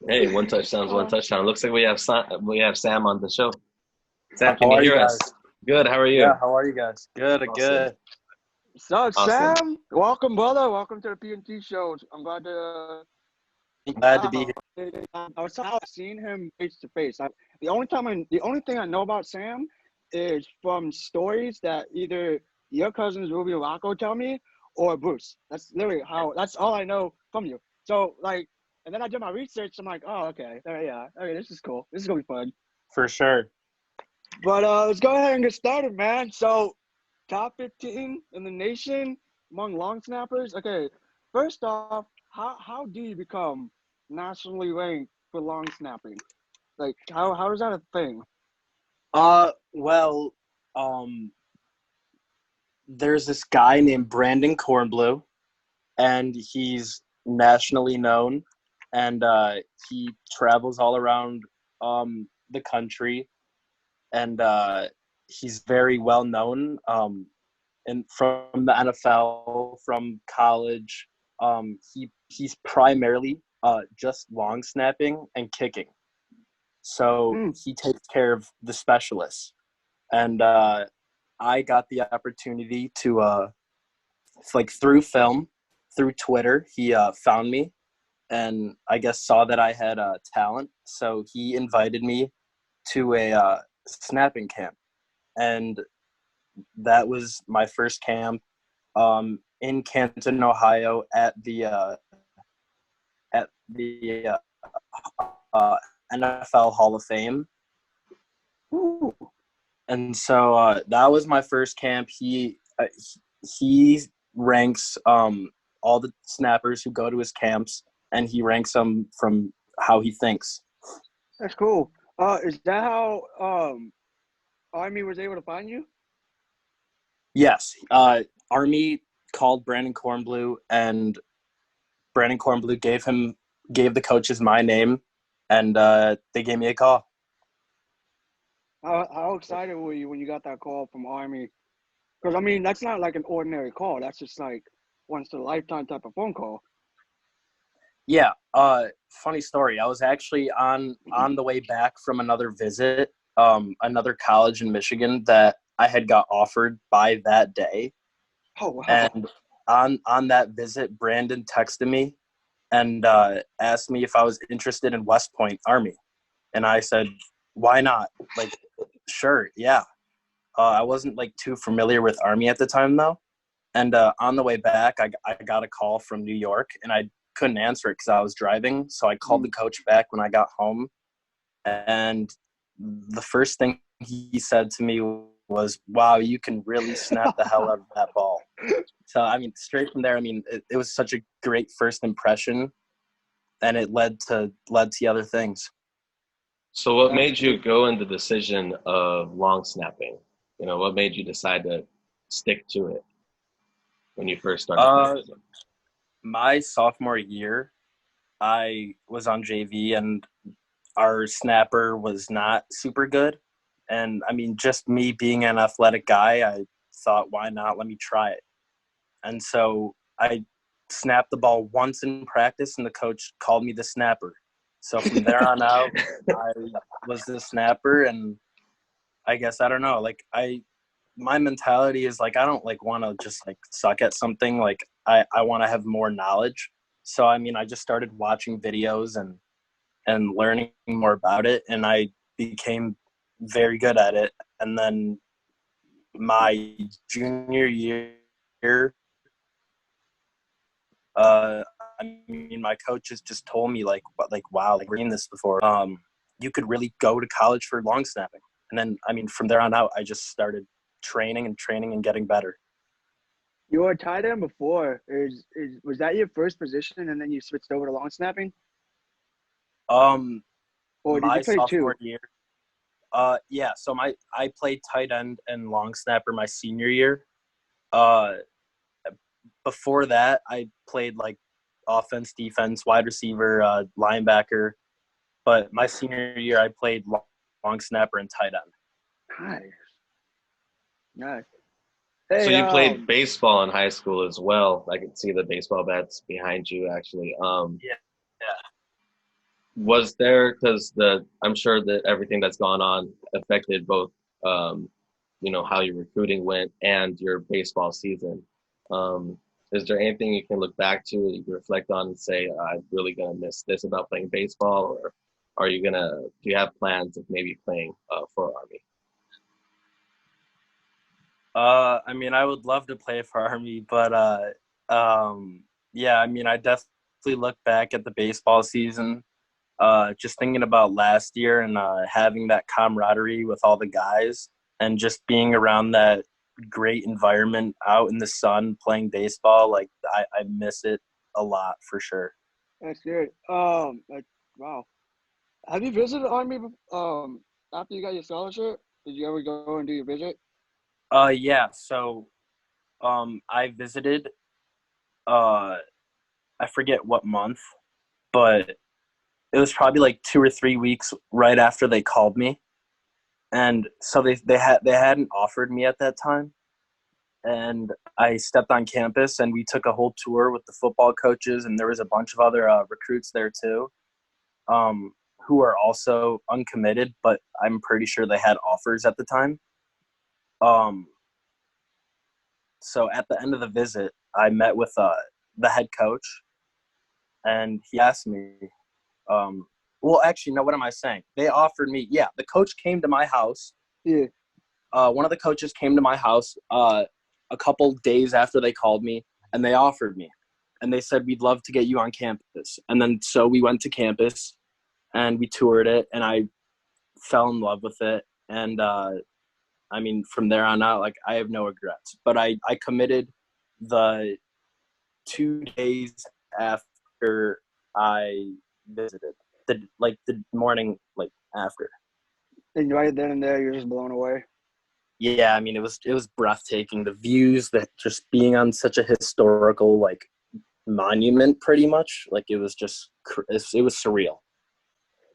Hey, one touchdown's one touchdown. Looks like we have Sam on the show. Sam, can How you are you hear guys? us? Good. How are Yeah, you? how are you guys? Good, Awesome. good. So, Awesome. Sam, welcome, brother. Welcome to the PNT show. I'm glad to Glad to be out. here. I was seeing him face to face. The only thing I know about Sam is from stories that either your cousins Ruby and Rocco tell me or Bruce. That's literally how. That's all I know from you. So, and then I did my research. I'm like, oh, okay, yeah, okay, this is cool. This is gonna be fun. For sure. But let's go ahead and get started, man. So, top 15 in the nation among long snappers. Okay, first off, how do you become nationally ranked for long snapping? Like, how is that a thing? Well, um, there's this guy named Brandon Cornblue, and he's nationally known, and he travels all around the country, and he's very well known and from the NFL, from college. He's primarily just long snapping and kicking. So Hmm, he takes care of the specialists. And I got the opportunity to, like through film, through Twitter, he found me and I guess saw that I had talent. So he invited me to a snapping camp. And that was my first camp in Canton, Ohio, at the NFL Hall of Fame. ooh, And so that was my first camp. He ranks all the snappers who go to his camps, and he ranks them from how he thinks. that's cool. Is that how Army was able to find you? Yes, Army called Brandon Cornblue, and Brandon Cornblue gave the coaches my name, and they gave me a call. How excited were you when you got that call from Army? Because I mean, that's not like an ordinary call. That's just like once in a lifetime type of phone call. Yeah, funny story. I was actually on the way back from another visit, another college in Michigan that I had got offered by that day. Oh wow. And on that visit, Brandon texted me and asked me if I was interested in West Point Army, and I said, "Why not? Like, sure, yeah." I wasn't like too familiar with Army at the time though, and on the way back, I got a call from New York, and I couldn't answer it because I was driving. So I called the coach back when I got home, and the first thing he said to me was, "Wow, you can really snap the hell out of that ball." So I mean, straight from there, I mean, it was such a great first impression, and it led to the other things. So, what That's made you sweet. go in the decision of long snapping? What made you decide to stick to it when you first started Uh, practicing? my sophomore year, I was on JV, and our snapper was not super good. And I mean, just me being an athletic guy, I thought, why not? Let me try it. And so I snapped the ball once in practice, and the coach called me the snapper. So from there on out, I was the snapper, and I guess I don't know. Like my mentality is like I don't like want to just like suck at something. Like I want to have more knowledge. So I mean, I just started watching videos and learning more about it, and I became very good at it. And then my junior year, uh, I mean, my coaches just told me like wow, like we're in this before. You could really go to college for long snapping. And then I mean, from there on out, I just started training and getting better. You were tight end before. Is was that your first position and then you switched over to long snapping? Um, Or did you my play sophomore two? year, yeah. So I played tight end and long snapper my senior year. Uh, Before that, I played like offense, defense, wide receiver, linebacker. But my senior year, I played long snapper and tight end. Nice. Nice. So Hey, you played baseball in high school as well. I can see the baseball bats behind you, actually. Yeah, yeah. Was there, because I'm sure that everything that's gone on affected both, um, how your recruiting went and your baseball season. Um, is there anything you can look back to, you can reflect on and say, I'm really gonna miss this about playing baseball, or do you have plans of maybe playing for Army? I mean, I would love to play for Army, but yeah, I mean, I definitely look back at the baseball season, just thinking about last year and having that camaraderie with all the guys and just being around that great environment out in the sun playing baseball. Like, I miss it a lot for sure. That's good. Like, wow. Have you visited Army after you got your scholarship? Did you ever go and do your visit? Yeah. So, I visited. Uh, I forget what month, but it was probably like 2 or 3 weeks right after they called me, and so they hadn't offered me at that time, and I stepped on campus and we took a whole tour with the football coaches, and there was a bunch of other recruits there too, um, who are also uncommitted, but I'm pretty sure they had offers at the time. Um, so at the end of the visit, I met with the head coach, and he asked me, um, well, actually, no, what am I saying? They offered me, yeah, the coach came to my house. Yeah. One of the coaches came to my house a couple days after they called me, and they offered me. And they said, we'd love to get you on campus. And then so we went to campus, and we toured it, and I fell in love with it. And I mean, from there on out, like, I have no regrets. But I committed the 2 days after I visited, the morning like after. And right then and there, you're just blown away. Yeah, I mean, it was breathtaking. The views, that just being on such a historical like monument, pretty much, like it was just it was surreal.